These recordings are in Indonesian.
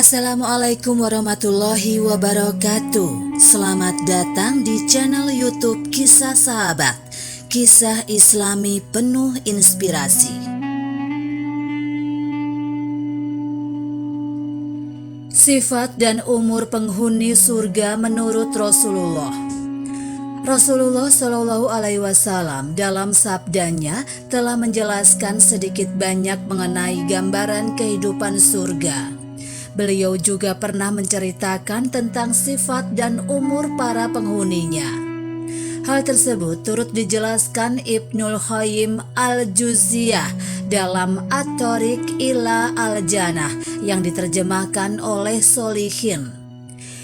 Assalamualaikum warahmatullahi wabarakatuh. Selamat datang di channel YouTube Kisah Sahabat, kisah Islami penuh inspirasi. Sifat dan umur penghuni surga menurut Rasulullah. Rasulullah Shallallahu Alaihi Wasallam dalam sabdanya telah menjelaskan sedikit banyak mengenai gambaran kehidupan surga. Beliau juga pernah menceritakan tentang sifat dan umur para penghuninya. Hal tersebut turut dijelaskan Ibnul Qayyim Al-Jauziyah dalam At-Thariq ila Al-Jannah yang diterjemahkan oleh Sholihin.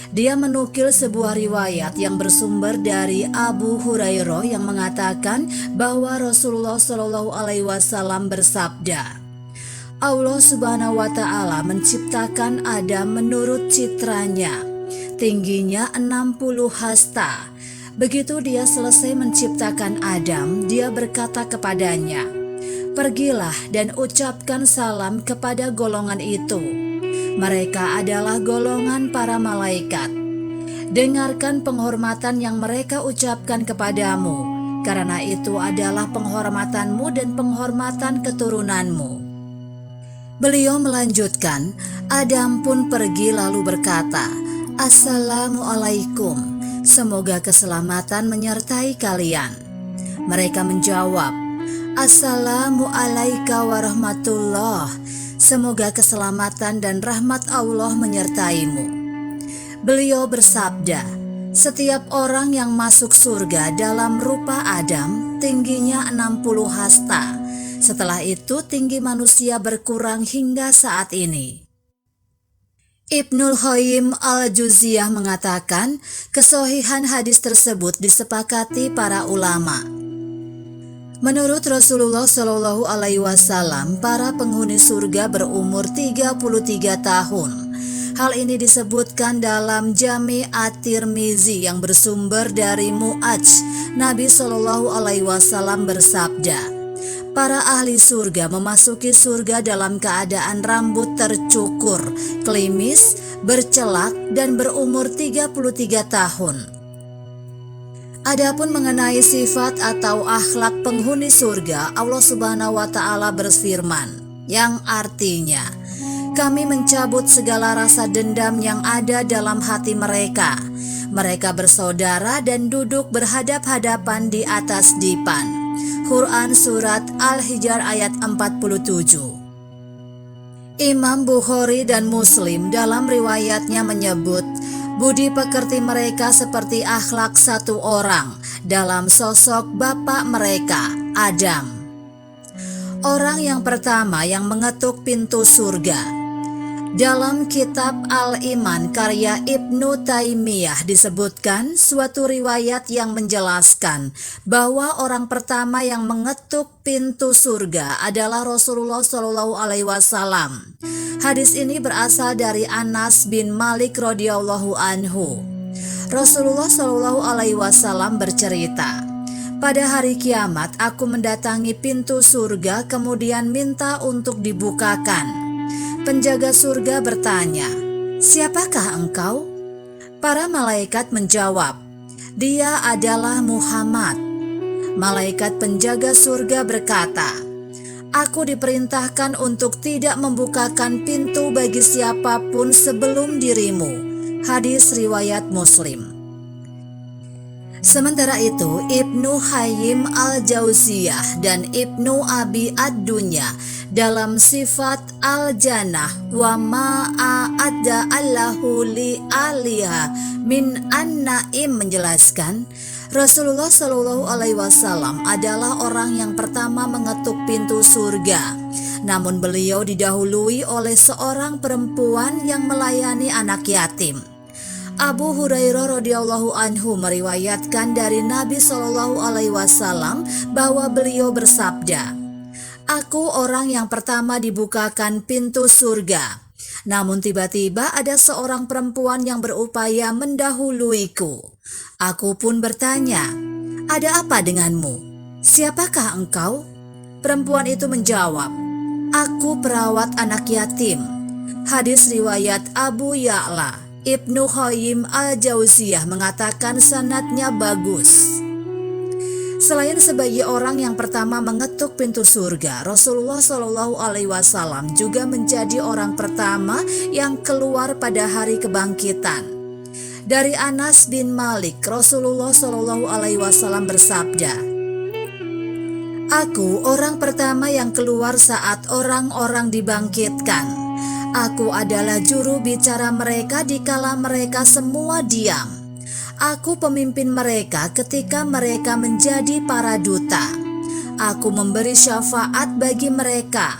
Dia menukil sebuah riwayat yang bersumber dari Abu Hurairah yang mengatakan bahwa Rasulullah Shallallahu Alaihi Wasallam bersabda, Allah Subhanahu wa Ta'ala menciptakan Adam menurut citranya, tingginya 60 hasta. Begitu dia selesai menciptakan Adam, dia berkata kepadanya, "Pergilah dan ucapkan salam kepada golongan itu. Mereka adalah golongan para malaikat. Dengarkan penghormatan yang mereka ucapkan kepadamu, karena itu adalah penghormatanmu dan penghormatan keturunanmu." Beliau melanjutkan, Adam pun pergi lalu berkata, "Assalamualaikum, semoga keselamatan menyertai kalian." Mereka menjawab, "Assalamualaikum warahmatullah, semoga keselamatan dan rahmat Allah menyertaimu." Beliau bersabda, "Setiap orang yang masuk surga dalam rupa Adam tingginya 60 hasta. Setelah itu tinggi manusia berkurang hingga saat ini." Ibnul Qayyim Al-Jauziyah mengatakan kesohihan hadis tersebut disepakati para ulama. Menurut Rasulullah Shallallahu Alaihi Wasallam, para penghuni surga berumur 33 tahun. Hal ini disebutkan dalam Jami' At-Tirmizi yang bersumber dari Mu'adz. Nabi Shallallahu Alaihi Wasallam bersabda, para ahli surga memasuki surga dalam keadaan rambut tercukur, klimis, bercelak, dan berumur 33 tahun. Adapun mengenai sifat atau akhlak penghuni surga, Allah Subhanahu wa Ta'ala berfirman, yang artinya, "Kami mencabut segala rasa dendam yang ada dalam hati mereka. Mereka bersaudara dan duduk berhadap-hadapan di atas dipan." Quran Surat Al-Hijr ayat 47. Imam Bukhari dan Muslim dalam riwayatnya menyebut budi pekerti mereka seperti akhlak satu orang dalam sosok bapak mereka, Adam. Orang yang pertama yang mengetuk pintu surga. Dalam kitab Al-Iman karya Ibnu Taimiyah disebutkan suatu riwayat yang menjelaskan bahwa orang pertama yang mengetuk pintu surga adalah Rasulullah Shallallahu Alaihi Wasallam. Hadis ini berasal dari Anas bin Malik radhiyallahu anhu. Rasulullah Shallallahu Alaihi Wasallam bercerita, "Pada hari kiamat aku mendatangi pintu surga kemudian minta untuk dibukakan. Penjaga surga bertanya, 'Siapakah engkau?' Para malaikat menjawab, 'Dia adalah Muhammad.' Malaikat penjaga surga berkata, 'Aku diperintahkan untuk tidak membukakan pintu bagi siapapun sebelum dirimu.' Hadis riwayat Muslim. Sementara itu, Ibnu Qayyim Al-Jauziyah dan Ibnu Abi Ad-Dunya dalam Sifat Al-Jannah wa ma'a'adda Allahu li aliha min an-na'im menjelaskan, Rasulullah Shallallahu Alaihi Wasallam adalah orang yang pertama mengetuk pintu surga. Namun beliau didahului oleh seorang perempuan yang melayani anak yatim. Abu Hurairah radhiyallahu anhu meriwayatkan dari Nabi Shallallahu Alaihi Wasallam bahwa beliau bersabda, "Aku orang yang pertama dibukakan pintu surga. Namun tiba-tiba ada seorang perempuan yang berupaya mendahuluiku. Aku pun bertanya, 'Ada apa denganmu? Siapakah engkau?' Perempuan itu menjawab, 'Aku perawat anak yatim. Hadis riwayat Abu Ya'la, Ibnu Qayyim al-Jauziyah mengatakan sanadnya bagus. Selain sebagai orang yang pertama mengetuk pintu surga, Rasulullah Shallallahu Alaihi Wasallam juga menjadi orang pertama yang keluar pada hari kebangkitan. Dari Anas bin Malik, Rasulullah Shallallahu Alaihi Wasallam bersabda, "Aku orang pertama yang keluar saat orang-orang dibangkitkan. Aku adalah juru bicara mereka dikala mereka semua diam. Aku pemimpin mereka ketika mereka menjadi para duta. Aku memberi syafaat bagi mereka.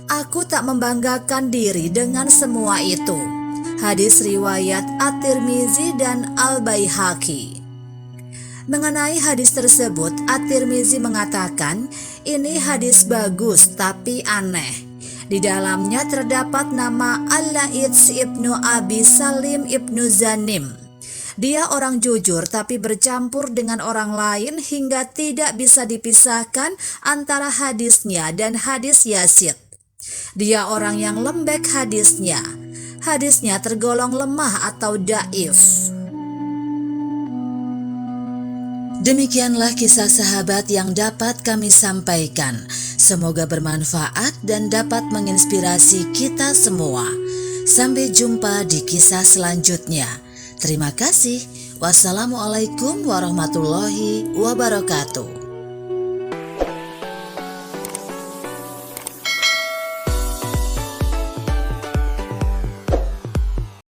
Aku tak membanggakan diri dengan semua itu." Hadis riwayat At-Tirmizi dan Al-Baihaqi. Mengenai hadis tersebut, At-Tirmizi mengatakan, ini hadis bagus tapi aneh. Di dalamnya terdapat nama Al-Laits ibnu Abi Salim ibnu Zanim. Dia orang jujur tapi bercampur dengan orang lain hingga tidak bisa dipisahkan antara hadisnya dan hadis Yazid. Dia orang yang lembek hadisnya. Hadisnya tergolong lemah atau dhaif. Demikianlah kisah sahabat yang dapat kami sampaikan. Semoga bermanfaat dan dapat menginspirasi kita semua. Sampai jumpa di kisah selanjutnya. Terima kasih. Wassalamualaikum warahmatullahi wabarakatuh.